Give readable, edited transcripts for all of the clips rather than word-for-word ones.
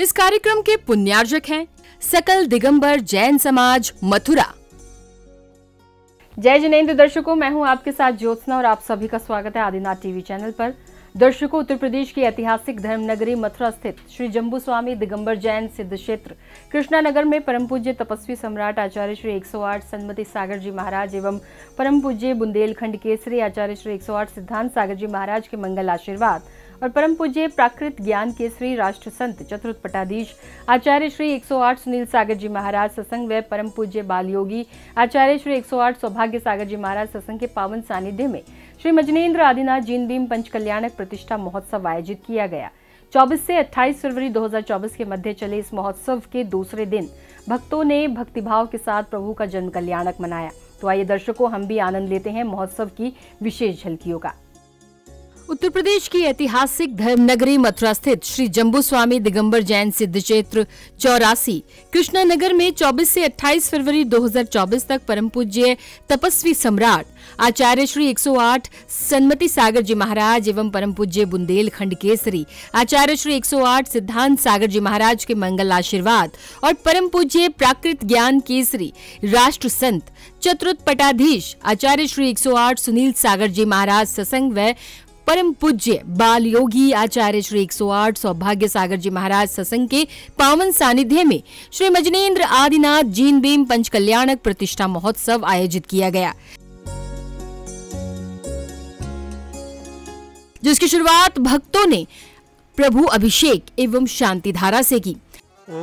इस कार्यक्रम के पुण्यार्जक हैं सकल दिगंबर जैन समाज मथुरा। जय जिनेंद्र दर्शकों, मैं हूं आपके साथ ज्योत्सना और आप सभी का स्वागत है आदिनाथ टीवी चैनल पर। दर्शकों, उत्तर प्रदेश की ऐतिहासिक धर्मनगरी मथुरा स्थित श्री जम्बू स्वामी दिगंबर जैन सिद्ध क्षेत्र कृष्णानगर में परम पूज्य तपस्वी सम्राट आचार्य श्री 108 सन्मति सागर जी महाराज एवं परम पूज्य बुंदेलखंड केसरी आचार्य श्री 108 सिद्धांत सागर जी महाराज के मंगल आशीर्वाद और परम पूज्य प्राकृत ज्ञान केसरी राष्ट्र संत चतुर्थ पटाधीश आचार्य श्री 108 सुनील सागर जी महाराज सत्संग व परम पूज्य बाल योगी आचार्य श्री 108 सौभाग्य सागर जी महाराज सत्संग के पावन सानिध्य में श्री मजनेन्द्र आदिनाथ जीन भीम पंच कल्याणक प्रतिष्ठा महोत्सव आयोजित किया गया। 24 से 28 फरवरी 2024 के मध्य चले इस महोत्सव के दूसरे दिन भक्तों ने भक्तिभाव के साथ प्रभु का जन्म कल्याणक मनाया। तो आइए दर्शकों, हम भी आनंद लेते हैं महोत्सव की विशेष झलकियों का। उत्तर प्रदेश की ऐतिहासिक धर्मनगरी मथुरा स्थित श्री जम्बू स्वामी दिगंबर जैन सिद्ध क्षेत्र 84 कृष्णानगर में 24 से 28 फरवरी 2024 तक परम पूज्य तपस्वी सम्राट आचार्य श्री 108 सन्मति सागर जी महाराज एवं परम पूज्य बुंदेलखंड केसरी आचार्य श्री 108 सिद्धांत सागर जी महाराज के मंगल आशीर्वाद और परम पूज्य प्राकृत ज्ञान केसरी राष्ट्र संत चतुर्थ पटाधीश आचार्य श्री 108 सुनील सागर जी महाराज सत्संग व परम पूज्य बाल योगी आचार्य श्री 108 सौभाग्य सागर जी महाराज सत्संग के पावन सानिध्य में श्री मजनेन्द्र आदिनाथ जीन भीम पंच कल्याणक प्रतिष्ठा महोत्सव आयोजित किया गया, जिसकी शुरुआत भक्तों ने प्रभु अभिषेक एवं शांति धारा से की। ओम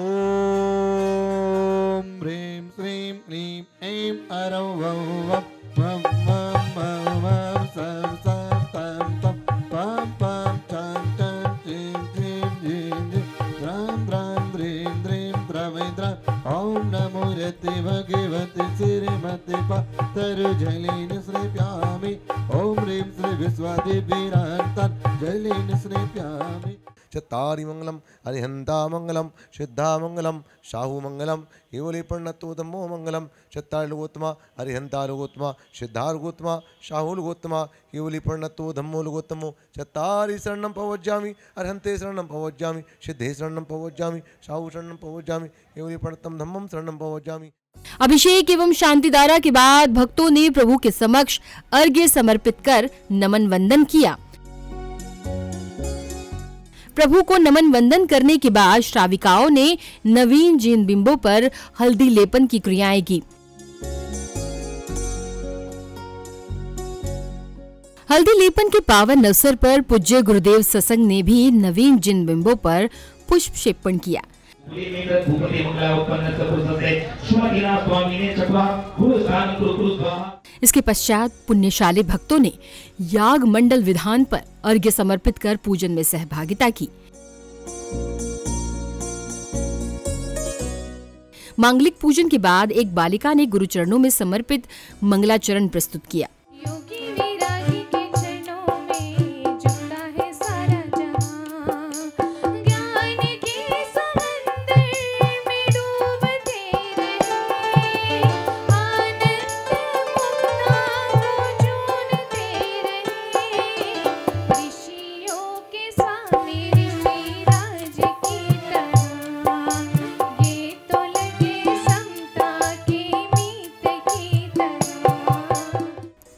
ह्रीं श्रीं क्लीं ऐं ऐरौं वौं वः वं वं वं वं सं सं तं तं पं पं चं चं च्रीं च्रीं ह्रीं ह्रीं द्रां द्रां द्रीं द्रीं द्रवैद्रां ॐ नमो रते भगवते श्रीमते पातरुजलेन स्नेप्यामि ॐ ह्रीं श्री विश्वादिभिरान्तं जलेन स्नेप्यामि। चत्तारि मंगलम अरिहंता मंगलम सिद्धा मंगलम शाहु मंगलम केवली प्रणतो धम्मो मंगलम। चत्तारि लोकोत्तमा अरिहंता लोकोत्तमा सिद्धा लोकोत्तमा शाहु लोकोत्तमा केवली प्रणतो धम्मो लोकोत्तमो। चत्तारि शरणं प्रवज्जामि अरिहंते शरणं प्रवज्जामि सिद्धे शरणं प्रवज्जामि शाहु शरणं प्रवज्जामि केवली प्रणतम धम्मं शरणं प्रवज्जामि। अभिषेक एवं शांतिधारा के बाद भक्तों ने प्रभु के समक्ष अर्घ्य समर्पित कर नमन वंदन किया। प्रभु को नमन वंदन करने के बाद श्राविकाओं ने नवीन जीन बिंबों पर हल्दी लेपन की क्रियाएं की। हल्दी लेपन के पावन अवसर पर पूज्य गुरुदेव सत्संग ने भी नवीन जीन बिंबों पर पुष्प क्षेपण किया। इसके पश्चात पुण्यशाली भक्तों ने याग मंडल विधान पर अर्घ्य समर्पित कर पूजन में सहभागिता की। मांगलिक पूजन के बाद एक बालिका ने गुरुचरणों में समर्पित मंगलाचरण प्रस्तुत किया।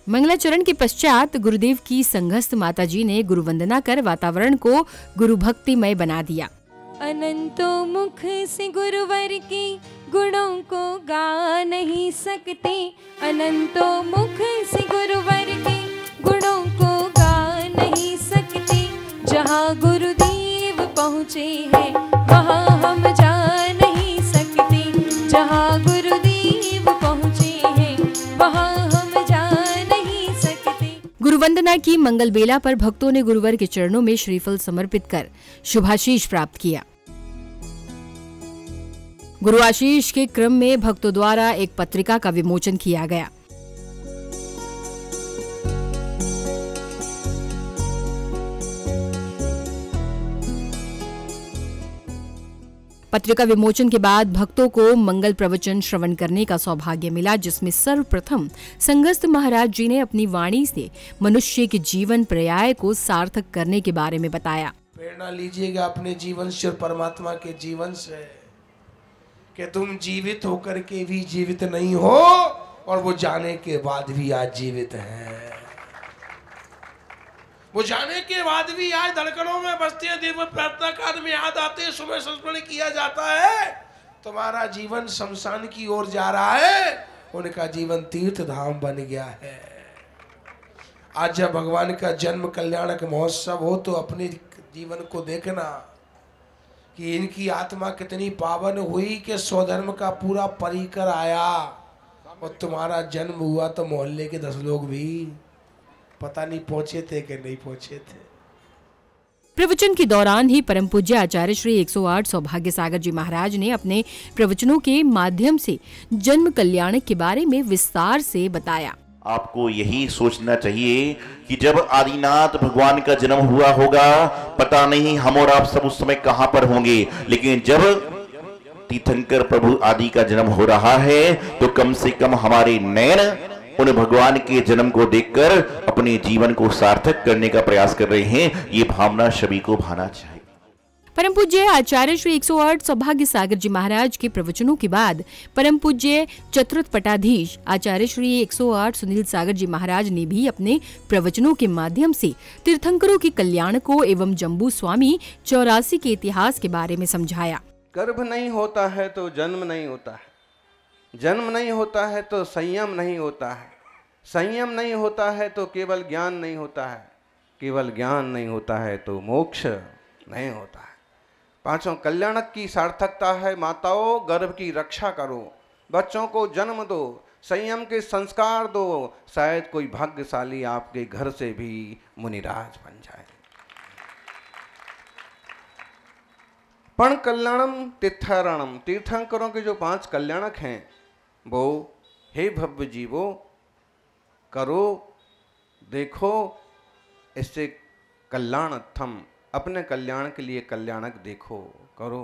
मंगलाचरण के पश्चात गुरुदेव की संघस्थ माताजी ने गुरु वंदना कर वातावरण को गुरु भक्तिमय बना दिया। अनंतों मुख से गुरुवर के गुणों को गा नहीं सकते, अनंतों मुख से गुरुवर के गुणों को गा नहीं सकते। जहाँ गुरुदेव पहुँचे हैं वहाँ हम जा नहीं सकते, जहाँ गुरुदेव पहुँचे हैं वहाँ गुरुवंदना की मंगल बेला पर भक्तों ने गुरुवर के चरणों में श्रीफल समर्पित कर शुभाशीष प्राप्त किया। गुरु आशीष के क्रम में भक्तों द्वारा एक पत्रिका का विमोचन किया गया। पत्रिका विमोचन के बाद भक्तों को मंगल प्रवचन श्रवण करने का सौभाग्य मिला, जिसमें सर्वप्रथम संघस्थ महाराज जी ने अपनी वाणी से मनुष्य के जीवन पर्याय को सार्थक करने के बारे में बताया। प्रेरणा लीजिएगा अपने जीवन से और परमात्मा के जीवन से कि तुम जीवित होकर के भी जीवित नहीं हो और वो जाने के बाद भी आज जीवित हैं। वो जाने के बाद भी आज धड़कनों में बसते हैं, देव प्रार्थना काल में याद आते हैं, सुबह संस्मरण किया जाता है। तुम्हारा जीवन शमशान की ओर जा रहा है, उनका जीवन तीर्थ धाम बन गया है। आज जब भगवान का जन्म कल्याणक महोत्सव हो तो अपने जीवन को देखना कि इनकी आत्मा कितनी पावन हुई कि स्वधर्म का पूरा परिकर आया। और तुम्हारा जन्म हुआ तो मोहल्ले के 10 लोग भी पता नहीं पहुंचे थे कि नहीं पहुंचे थे। प्रवचन के दौरान ही परम पूज्य आचार्य श्री 108 सौभाग्य सागर जी महाराज ने अपने प्रवचनों के माध्यम से जन्म कल्याण के बारे में विस्तार से बताया। आपको यही सोचना चाहिए कि जब आदिनाथ भगवान का जन्म हुआ होगा, पता नहीं हम और आप सब उस समय कहां पर होंगे, लेकिन जब तीर्थंकर प्रभु आदि का जन्म हो रहा है तो कम से कम हमारे नयन उन भगवान के जन्म को देखकर अपने जीवन को सार्थक करने का प्रयास कर रहे हैं। ये भावना सभी को भाना चाहिए। परम पूज्य आचार्य श्री 108 सौभाग्य सागर जी महाराज के प्रवचनों के बाद परम पूज्य चतुर्थ पटाधीश आचार्य श्री 108 सुनील सागर जी महाराज ने भी अपने प्रवचनों के माध्यम से तीर्थंकरों के कल्याण को एवं जम्बू स्वामी 84 के इतिहास के बारे में समझाया। गर्भ नहीं होता है तो जन्म नहीं होता है, जन्म नहीं होता है तो संयम नहीं होता है, संयम नहीं होता है तो केवल ज्ञान नहीं होता है, केवल ज्ञान नहीं होता है तो मोक्ष नहीं होता है। पांचों कल्याणक की सार्थकता है माताओं, गर्भ की रक्षा करो, बच्चों को जन्म दो, संयम के संस्कार दो, शायद कोई भाग्यशाली आपके घर से भी मुनिराज बन जाए। पण कल्याणम तीर्थारणम, तीर्थंकरों के जो 5 कल्याणक हैं वो हे भव्य जीवो करो, देखो, इससे कल्याणत्थम, अपने कल्याण के लिए कल्याणक देखो, करो।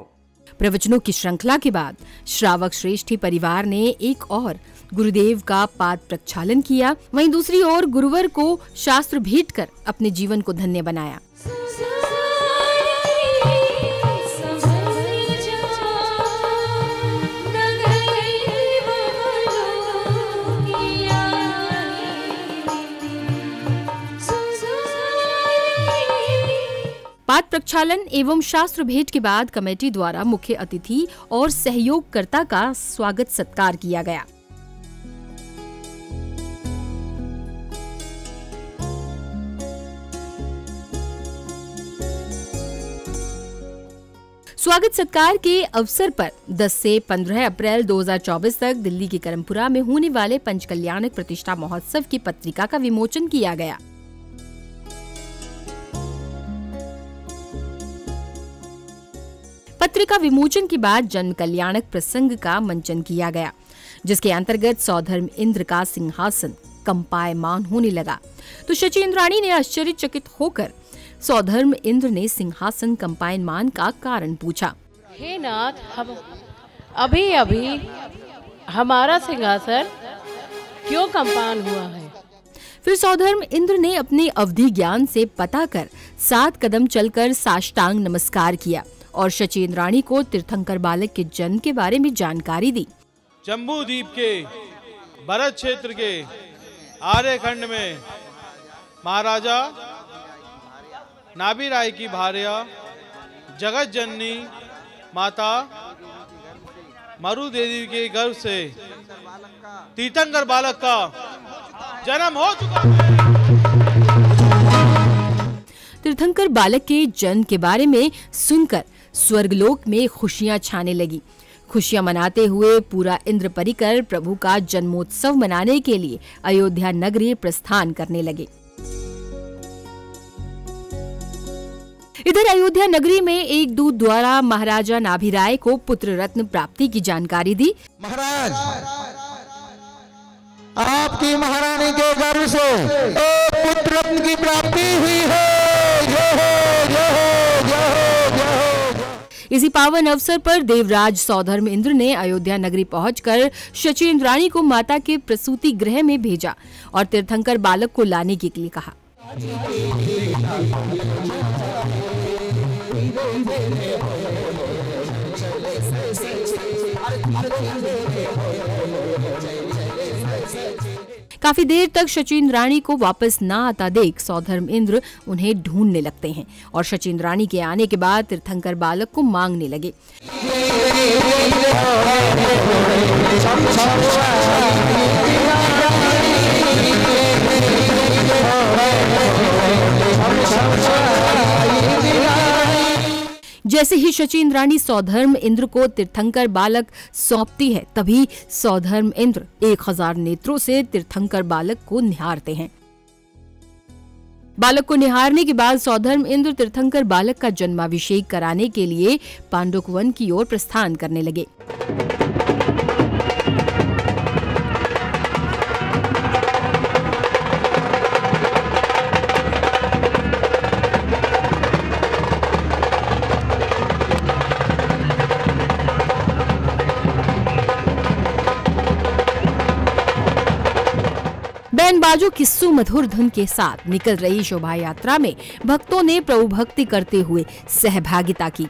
प्रवचनों की श्रृंखला के बाद श्रावक श्रेष्ठी परिवार ने एक और गुरुदेव का पाद प्रक्षालन किया, वहीं दूसरी ओर गुरुवर को शास्त्र भेंट कर अपने जीवन को धन्य बनाया। पाद प्रक्षालन एवं शास्त्र भेंट के बाद कमेटी द्वारा मुख्य अतिथि और सहयोगकर्ता का स्वागत सत्कार किया गया। स्वागत सत्कार के अवसर पर 10 से 15 अप्रैल 2024 तक दिल्ली के करमपुरा में होने वाले पंचकल्याणक प्रतिष्ठा महोत्सव की पत्रिका का विमोचन किया गया। पत्रिका विमोचन के बाद जन कल्याणक प्रसंग का मंचन किया गया, जिसके अंतर्गत सौधर्म इंद्र का सिंहासन कंपायमान होने लगा तो शचीन्द्राणी ने आश्चर्यचकित होकर सौधर्म इंद्र ने सिंहासन कंपायमान का कारण पूछा। हे नाथ, हम अभी अभी हमारा सिंहासन क्यों कंपान हुआ है? फिर सौधर्म इंद्र ने अपने अवधि ज्ञान से पता कर 7 कदम चलकर साष्टांग नमस्कार किया और शचीन्द्राणी को तीर्थंकर बालक के जन्म के बारे में जानकारी दी। जम्बू द्वीप के भरत क्षेत्र के आर्यखंड में महाराजा नाभि राय की भार्या जगत जननी माता मरु देवी के गर्भ से तीर्थंकर बालक का जन्म हो चुका है। तीर्थंकर बालक के जन्म के बारे में सुनकर स्वर्गलोक में खुशियां छाने लगी। खुशियां मनाते हुए पूरा इंद्र परिकर प्रभु का जन्मोत्सव मनाने के लिए अयोध्या नगरी प्रस्थान करने लगे। इधर अयोध्या नगरी में एक दूत द्वारा महाराजा नाभि राय को पुत्र रत्न प्राप्ति की जानकारी दी। महाराज, आपकी महारानी के गर्भ से एक पुत्र रत्न की प्राप्ति हुई है। इसी पावन अवसर पर देवराज सौधर्म इंद्र ने अयोध्या नगरी पहुंचकर शचीन्द्राणी को माता के प्रसूति गृह में भेजा और तीर्थंकर बालक को लाने के लिए कहा। काफी देर तक शचीन्द्राणी को वापस ना आता देख सौधर्म इंद्र उन्हें ढूंढने लगते हैं और शचीन्द्राणी के आने के बाद तीर्थंकर बालक को मांगने लगे। जैसे ही शचीन्द्राणी सौधर्म इंद्र को तीर्थंकर बालक सौंपती है, तभी सौधर्म इंद्र 1000 नेत्रों से तीर्थंकर बालक को निहारते हैं। बालक को निहारने के बाद सौधर्म इंद्र तीर्थंकर बालक का जन्माभिषेक कराने के लिए पांडुक वन की ओर प्रस्थान करने लगे। बैनबाजों की सुमधुर धुन के साथ निकल रही शोभा यात्रा में भक्तों ने प्रभु भक्ति करते हुए सहभागिता की।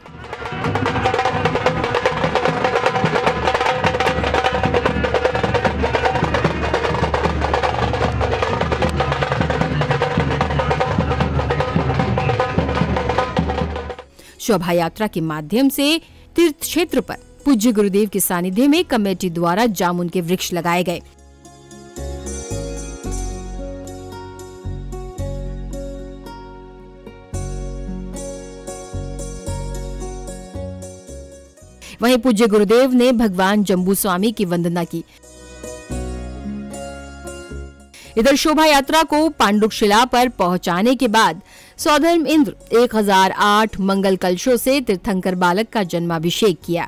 शोभा यात्रा के माध्यम से तीर्थ क्षेत्र पर पूज्य गुरुदेव के सानिध्य में कमेटी द्वारा जामुन के वृक्ष लगाए गए। वहीं पूज्य गुरुदेव ने भगवान जम्बू स्वामी की वंदना की। इधर शोभा यात्रा को पांडुक शिला पर पहुंचाने के बाद सौधर्म इंद्र 1008 मंगल कलशों से तीर्थंकर बालक का जन्माभिषेक किया।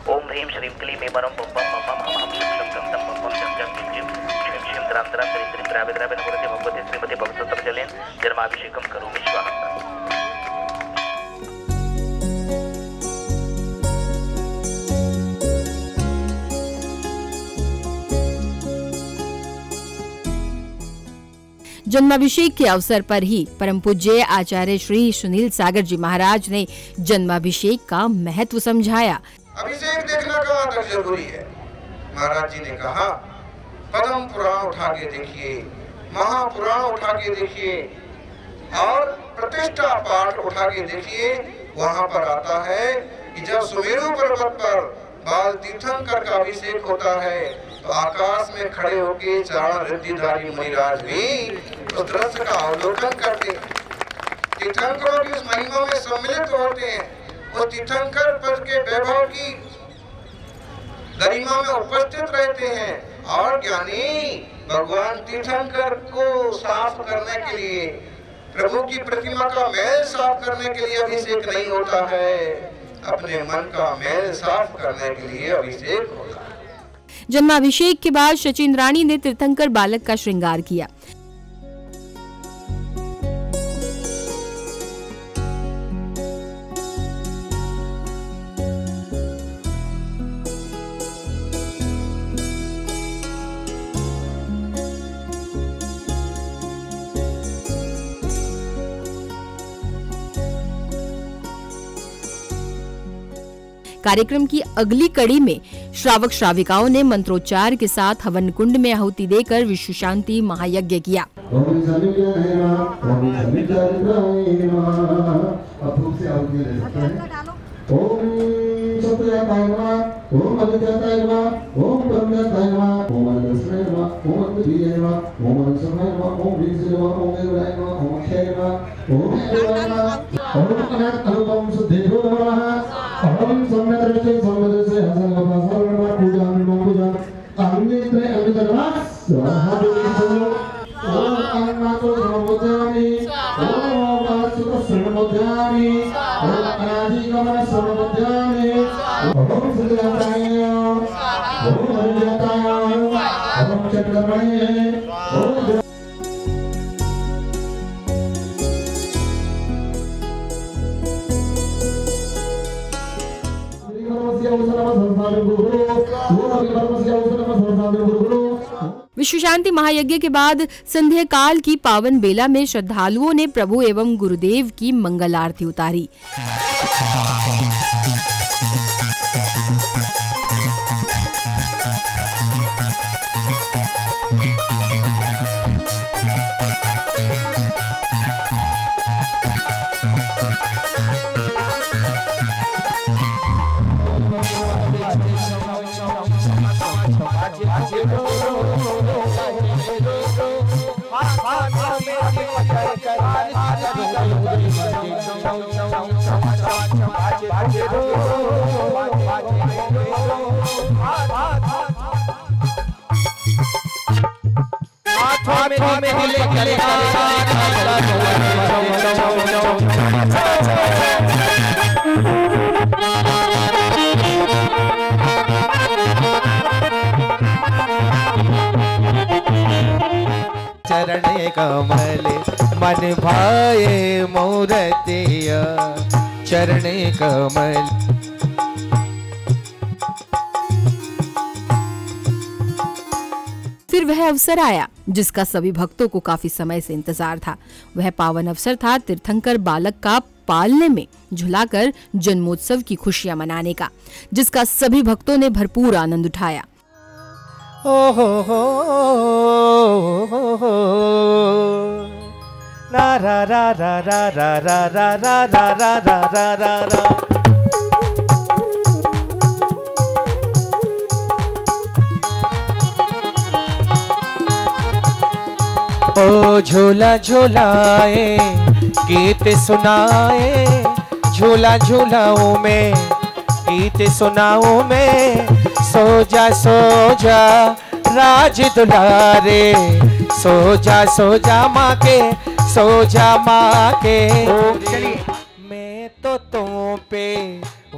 ओम ह्रीं श्रीं क्लीं मे परम पम पम पम हम शुक्लम तम तम पम पम जम जम जिम श्रीं श्रीं त्राम त्राम श्रीं श्रीं द्रावे द्रावे नमोते भगवते श्रीमते भगवतम जलेन जन्माभिषेकम करोमि स्वाहा। जन्माभिषेक के अवसर पर ही परम पूज्य आचार्य श्री सुनील सागर जी महाराज ने जन्माभिषेक का महत्व समझाया। अभिषेक देखना कहाँ तक जरूरी है। महाराज जी ने कहा पद्म पुराण उठा के देखिए, महापुराण उठा के देखिए और प्रतिष्ठा पाठ उठा के देखिए। वहाँ पर आता है कि जब सुमेरु पर्वत पर बाल तीर्थंकर का अभिषेक होता है तो आकाश में खड़े होके चारण रिद्धिधारी मुनिराज भी उस दृश्य का अवलोकन करते हैं। तीर्थंकरों की उस महिमा में सम्मिलित होते हैं। वो तीर्थंकर पद के वैभव की गरिमा में उपस्थित रहते हैं। और ज्ञानी भगवान तीर्थंकर को साफ करने के लिए, प्रभु की प्रतिमा का मैल साफ करने के लिए अभिषेक नहीं होता है, अपने मन का मैल साफ करने के लिए अभिषेक होता है। जन्माभिषेक के बाद शचीन्द्राणी ने तीर्थंकर बालक का श्रृंगार किया। कार्यक्रम की अगली कड़ी में श्रावक श्राविकाओं ने मंत्रोच्चार के साथ हवन कुंड में आहुति देकर विश्व शांति महायज्ञ किया। विश्व शांति महायज्ञ के बाद संध्या काल की पावन बेला में श्रद्धालुओं ने प्रभु एवं गुरुदेव की मंगल आरती उतारी। चरण कमल मन भाए मूर्तिया चरण कमल। फिर वह अवसर आया जिसका सभी भक्तों को काफी समय से इंतजार था। वह पावन अवसर था तीर्थंकर बालक का पालने में झुलाकर जन्मोत्सव की खुशियां मनाने का, जिसका सभी भक्तों ने भरपूर आनंद उठाया। ओ हो रा रा रा रा रा रा रा रा रा रा रा रा रा रा। ओ झूला झूलाए गीत सुनाए, झूला झूलाऊं मैं गीत सुनाऊं मैं। सो जा राज दुलारे, सो जा माँ के, सो जा माँ के। मैं तो तुम पे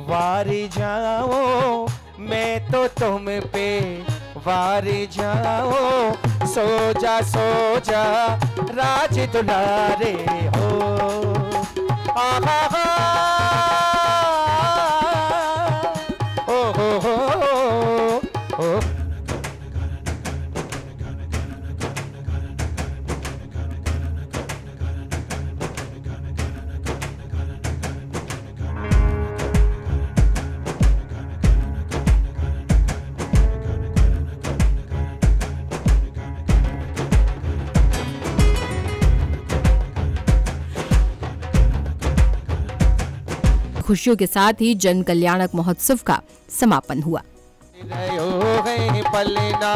वारी जाऊं, मैं तो तुम पे वारी जाऊं। सो जा राज दुलारे हो। आहा हा ओ हो ओ। खुशियों के साथ ही जन कल्याणक महोत्सव का समापन हुआ। पलना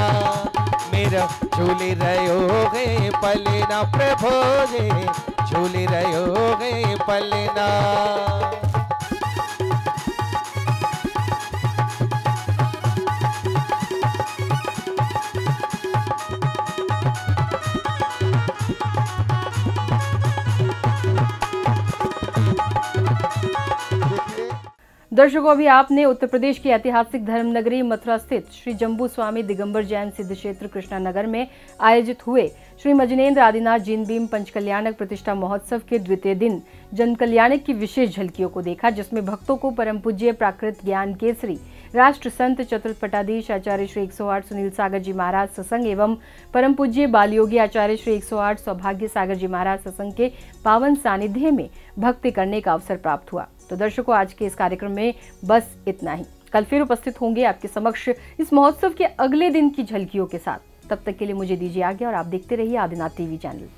मेरा झूले रहो गए पलना, प्रभु जी झूले रहो गए पलना। दर्शकों, अभी आपने उत्तर प्रदेश की ऐतिहासिक धर्मनगरी मथुरा स्थित श्री जम्बू स्वामी दिगंबर जैन सिद्ध क्षेत्र कृष्णा नगर में आयोजित हुए श्री मजनेन्द्र आदिनाथ जिन भीम पंचकल्याणक प्रतिष्ठा महोत्सव के द्वितीय दिन जन कल्याणक की विशेष झलकियों को देखा, जिसमें भक्तों को परम पूज्य प्राकृत ज्ञान केसरी राष्ट्र संत चतुर्थ पटाधीश आचार्य श्री 108 सुनील सागर जी महाराज सत्संग एवं परम पूज्य बालयोगी आचार्य श्री 108 सौभाग्य सागर जी महाराज सत्संग के पावन सानिध्य में भक्ति करने का अवसर प्राप्त हुआ। तो दर्शकों, आज के इस कार्यक्रम में बस इतना ही। कल फिर उपस्थित होंगे आपके समक्ष इस महोत्सव के अगले दिन की झलकियों के साथ। तब तक के लिए मुझे दीजिए आज्ञा और आप देखते रहिए आदिनाथ टीवी चैनल।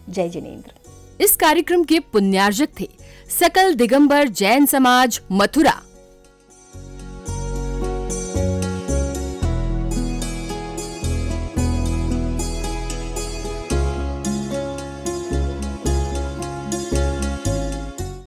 जय जिनेंद्र। इस कार्यक्रम के पुण्यार्जक थे सकल दिगंबर जैन समाज मथुरा।